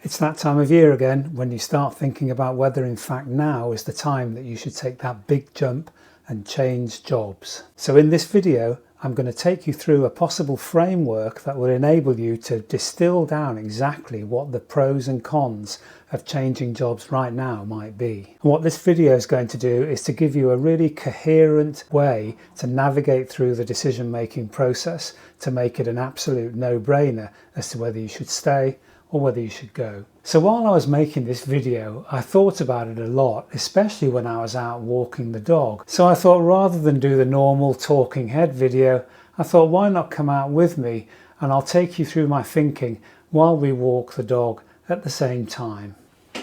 It's that time of year again when you start thinking about whether in fact now is the time that you should take that big jump and change jobs. So in this video, I'm going to take you through a possible framework that will enable you to distill down exactly what the pros and cons of changing jobs right now might be. And what this video is going to do is to give you a really coherent way to navigate through the decision-making process to make it an absolute no-brainer as to whether you should stay or whether you should go. So while I was making this video, I thought about it a lot, especially when I was out walking the dog. So I thought rather than do the normal talking head video, I thought why not come out with me and I'll take you through my thinking while we walk the dog at the same time. Do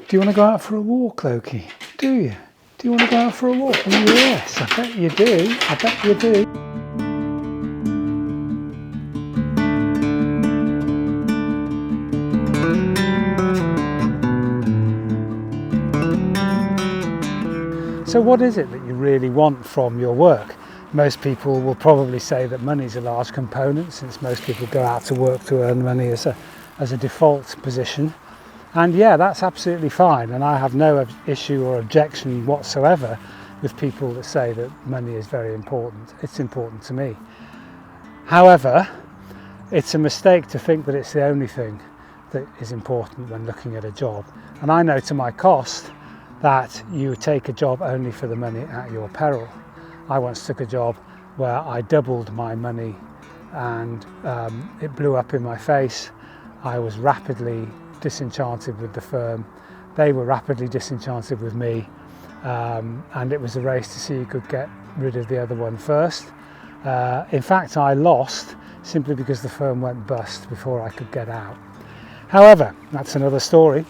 you want to go out for a walk, Loki? Do you? Do you want to go out for a walk? Yes, I bet you do. I bet you do. So what is it that you really want from your work? Most people will probably say that money is a large component, since most people go out to work to earn money as a default position. And yeah, that's absolutely fine, and I have no issue or objection whatsoever with people that say that money is very important. It's important to me. However, it's a mistake to think that it's the only thing that is important when looking at a job. And I know to my cost that you take a job only for the money at your peril. I once took a job where I doubled my money and it blew up in my face. I was rapidly disenchanted with the firm. They were rapidly disenchanted with me, and it was a race to see who could get rid of the other one first. In fact, I lost simply because the firm went bust before I could get out. However, that's another story.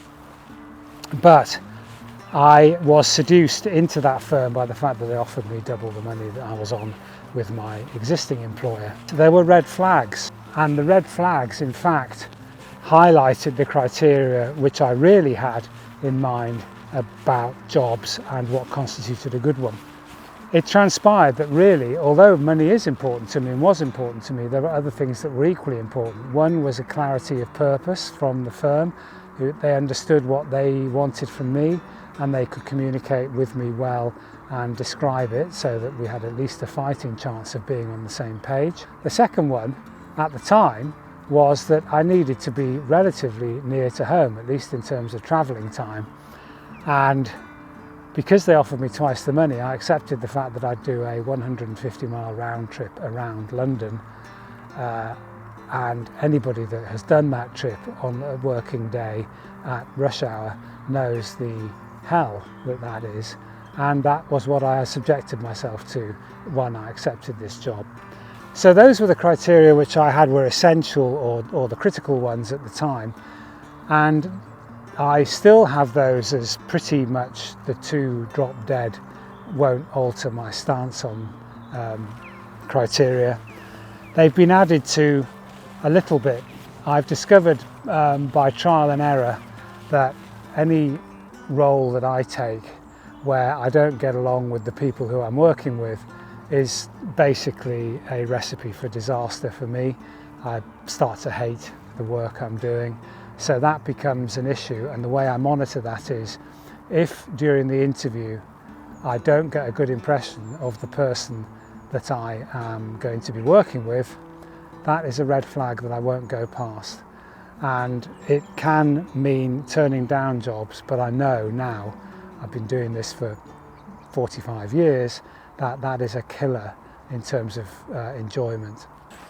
But I was seduced into that firm by the fact that they offered me double the money that I was on with my existing employer. There were red flags, and the red flags in fact highlighted the criteria which I really had in mind about jobs and what constituted a good one. It transpired that really, although money is important to me and was important to me, there were other things that were equally important. One was a clarity of purpose from the firm. They understood what they wanted from me, and they could communicate with me well and describe it so that we had at least a fighting chance of being on the same page. The second one at the time was that I needed to be relatively near to home, at least in terms of travelling time. And because they offered me twice the money, I accepted the fact that I'd do a 150-mile round trip around London. And anybody that has done that trip on a working day at rush hour knows the hell that is, and that was what I subjected myself to when I accepted this job. So those were the criteria which I had were essential or the critical ones at the time, and I still have those as pretty much the two drop dead, won't alter my stance on criteria. They've been added to a little bit. I've discovered by trial and error that any role that I take where I don't get along with the people who I'm working with is basically a recipe for disaster for me. I start to hate the work I'm doing, so that becomes an issue. And the way I monitor that is, if during the interview I don't get a good impression of the person that I am going to be working with, that is a red flag that I won't go past. And it can mean turning down jobs, but I know now, I've been doing this for 45 years, that that is a killer in terms of enjoyment.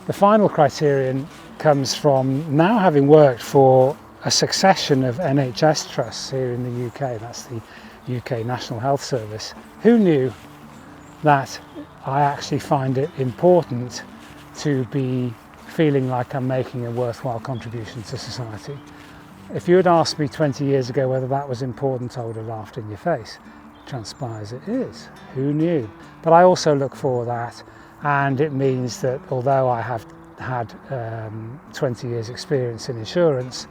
The final criterion comes from now having worked for a succession of NHS trusts here in the UK, that's the UK National Health Service. Who knew that I actually find it important to be feeling like I'm making a worthwhile contribution to society? If you had asked me 20 years ago whether that was important, I would have laughed in your face. It transpires it is. Who knew? But I also look for that, and it means that although I have had 20 years experience in insurance,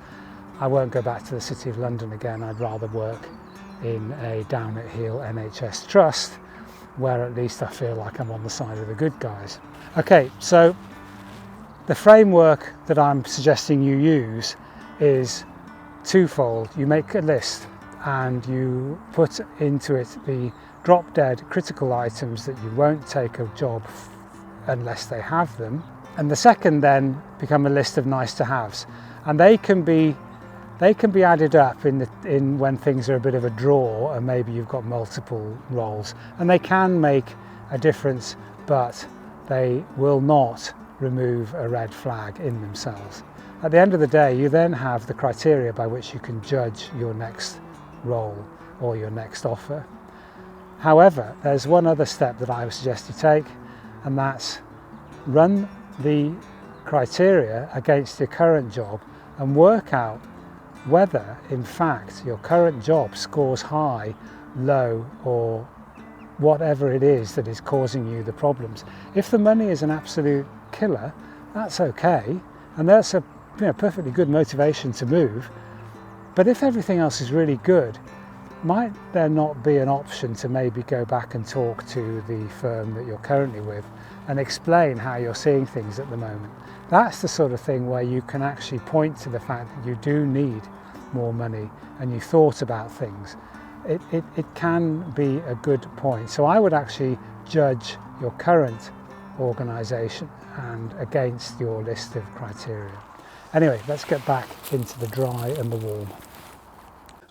I won't go back to the City of London again. I'd rather work in a down at heel NHS trust where at least I feel like I'm on the side of the good guys. Okay, so The framework that I'm suggesting you use is twofold. You make a list and you put into it the drop-dead critical items that you won't take a job unless they have them. And the second then become a list of nice to haves. And they can be added up in when things are a bit of a draw and maybe you've got multiple roles. And they can make a difference, but they will not remove a red flag in themselves. At the end of the day, you then have the criteria by which you can judge your next role or your next offer. However, there's one other step that I would suggest you take, and that's run the criteria against your current job and work out whether, in fact, your current job scores high, low, or whatever it is that is causing you the problems. If the money is an absolute killer, that's okay, and that's a perfectly good motivation to move. But if everything else is really good, might there not be an option to maybe go back and talk to the firm that you're currently with and explain how you're seeing things at the moment? That's the sort of thing where you can actually point to the fact that you do need more money and you thought about things. It can be a good point. So I would actually judge your current organisation and against your list of criteria. Anyway, let's get back into the dry and the warm.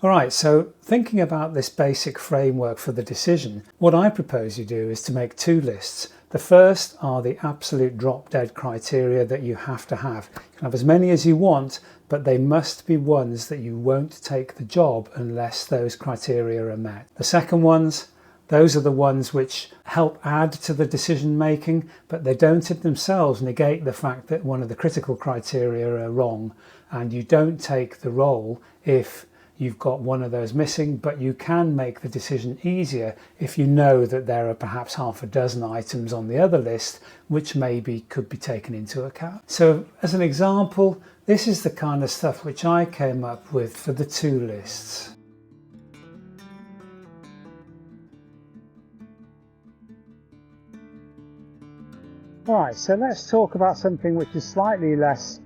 All right, so thinking about this basic framework for the decision, what I propose you do is to make two lists. The first are the absolute drop-dead criteria that you have to have. You can have as many as you want, but they must be ones that you won't take the job unless those criteria are met. The second ones, those are the ones which help add to the decision making, but they don't in themselves negate the fact that one of the critical criteria are wrong, and you don't take the role if you've got one of those missing, but you can make the decision easier if you know that there are perhaps half a dozen items on the other list which maybe could be taken into account. So as an example, this is the kind of stuff which I came up with for the two lists. Alright, so let's talk about something which is slightly less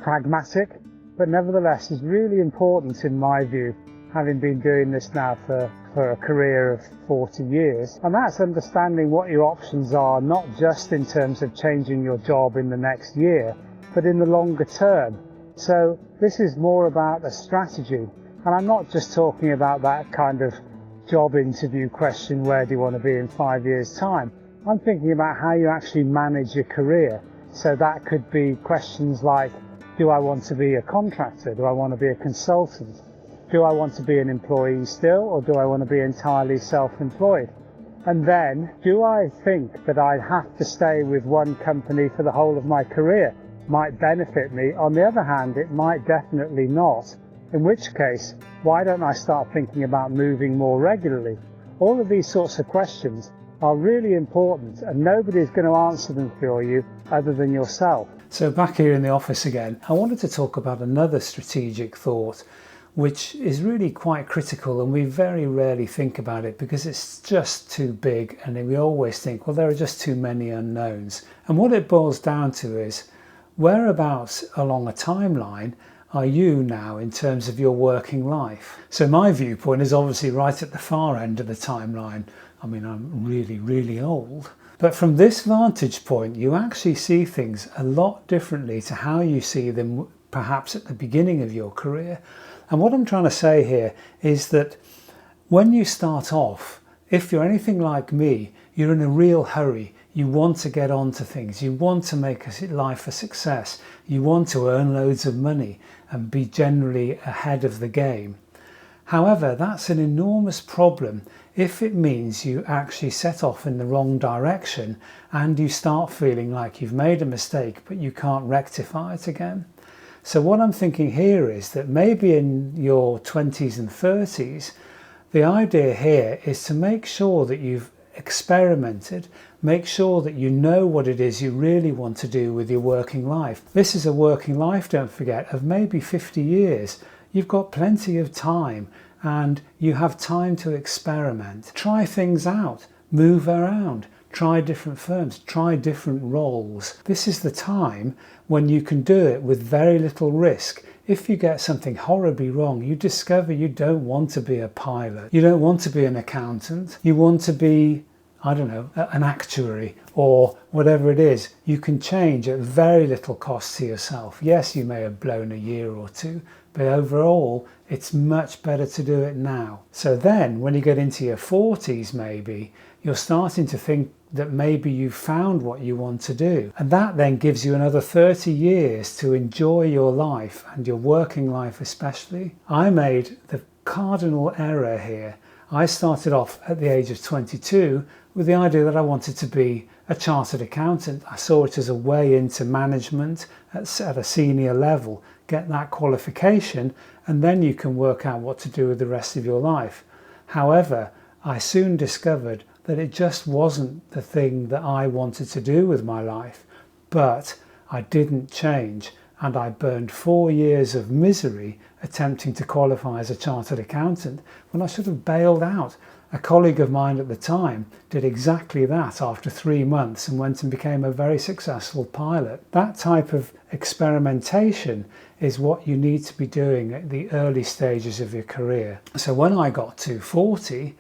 pragmatic, but nevertheless is really important in my view, having been doing this now for a career of 40 years. And that's understanding what your options are, not just in terms of changing your job in the next year, but in the longer term. So this is more about a strategy. And I'm not just talking about that kind of job interview question, where do you want to be in 5 years' time? I'm thinking about how you actually manage your career. So that could be questions like, do I want to be a contractor? Do I want to be a consultant? Do I want to be an employee still, or do I want to be entirely self-employed? And then, do I think that I have to stay with one company for the whole of my career? Might benefit me. On the other hand, it might definitely not. In which case, why don't I start thinking about moving more regularly? All of these sorts of questions are really important, and nobody's going to answer them for you other than yourself. So back here in the office again, I wanted to talk about another strategic thought which is really quite critical, and we very rarely think about it because it's just too big, and we always think, well, there are just too many unknowns. And what it boils down to is, whereabouts along a timeline are you now in terms of your working life? So my viewpoint is obviously right at the far end of the timeline. I mean, I'm really, really old. But from this vantage point, you actually see things a lot differently to how you see them perhaps at the beginning of your career. And what I'm trying to say here is that when you start off, if you're anything like me, you're in a real hurry. You want to get on to things. You want to make life a success. You want to earn loads of money and be generally ahead of the game. However, that's an enormous problem if it means you actually set off in the wrong direction and you start feeling like you've made a mistake but you can't rectify it again. So what I'm thinking here is that maybe in your 20s and 30s, the idea here is to make sure that you've experimented, make sure that you know what it is you really want to do with your working life. This is a working life, don't forget, of maybe 50 years. You've got plenty of time and you have time to experiment. Try things out, move around, try different firms, try different roles. This is the time when you can do it with very little risk. If you get something horribly wrong, you discover you don't want to be a pilot, you don't want to be an accountant, you want to be, I don't know, an actuary or whatever it is. You can change at very little cost to yourself. Yes, you may have blown a year or two, but overall it's much better to do it now. So then when you get into your 40s, maybe you're starting to think that maybe you've found what you want to do, and that then gives you another 30 years to enjoy your life, and your working life especially. I made the cardinal error here. I started off at the age of 22 with the idea that I wanted to be a chartered accountant. I saw it as a way into management at a senior level. Get that qualification and then you can work out what to do with the rest of your life. However, I soon discovered that it just wasn't the thing that I wanted to do with my life. But I didn't change, and I burned 4 years of misery attempting to qualify as a chartered accountant when I should have bailed out. A colleague of mine at the time did exactly that after 3 months and went and became a very successful pilot. That type of experimentation is what you need to be doing at the early stages of your career. So when I got to 40,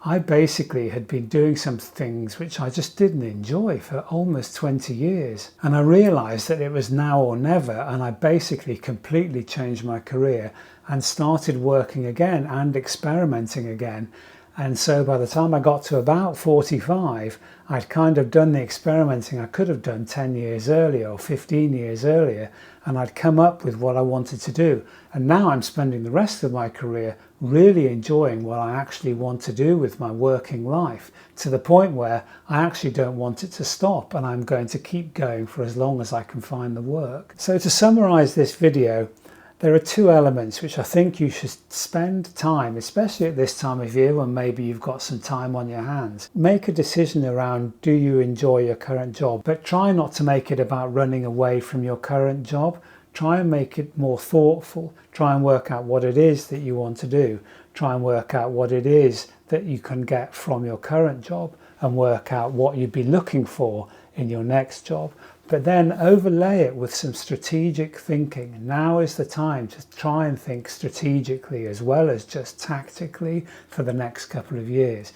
I basically had been doing some things which I just didn't enjoy for almost 20 years. And I realized that it was now or never, and I basically completely changed my career and started working again and experimenting again. And so by the time I got to about 45, I'd kind of done the experimenting I could have done 10 years earlier or 15 years earlier, and I'd come up with what I wanted to do. And now I'm spending the rest of my career really enjoying what I actually want to do with my working life, to the point where I actually don't want it to stop, and I'm going to keep going for as long as I can find the work. So to summarize this video, there are two elements which I think you should spend time, especially at this time of year when maybe you've got some time on your hands. Make a decision around, do you enjoy your current job? But try not to make it about running away from your current job. Try and make it more thoughtful. Try and work out what it is that you want to do. Try and work out what it is that you can get from your current job, and work out what you'd be looking for in your next job. But then overlay it with some strategic thinking. Now is the time to try and think strategically as well as just tactically for the next couple of years.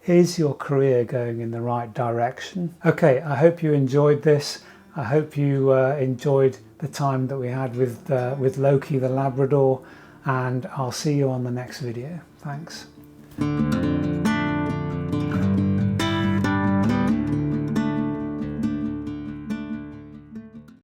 Is your career going in the right direction? Okay, I hope you enjoyed this. I hope you enjoyed the time that we had with Loki the Labrador, and I'll see you on the next video. Thanks.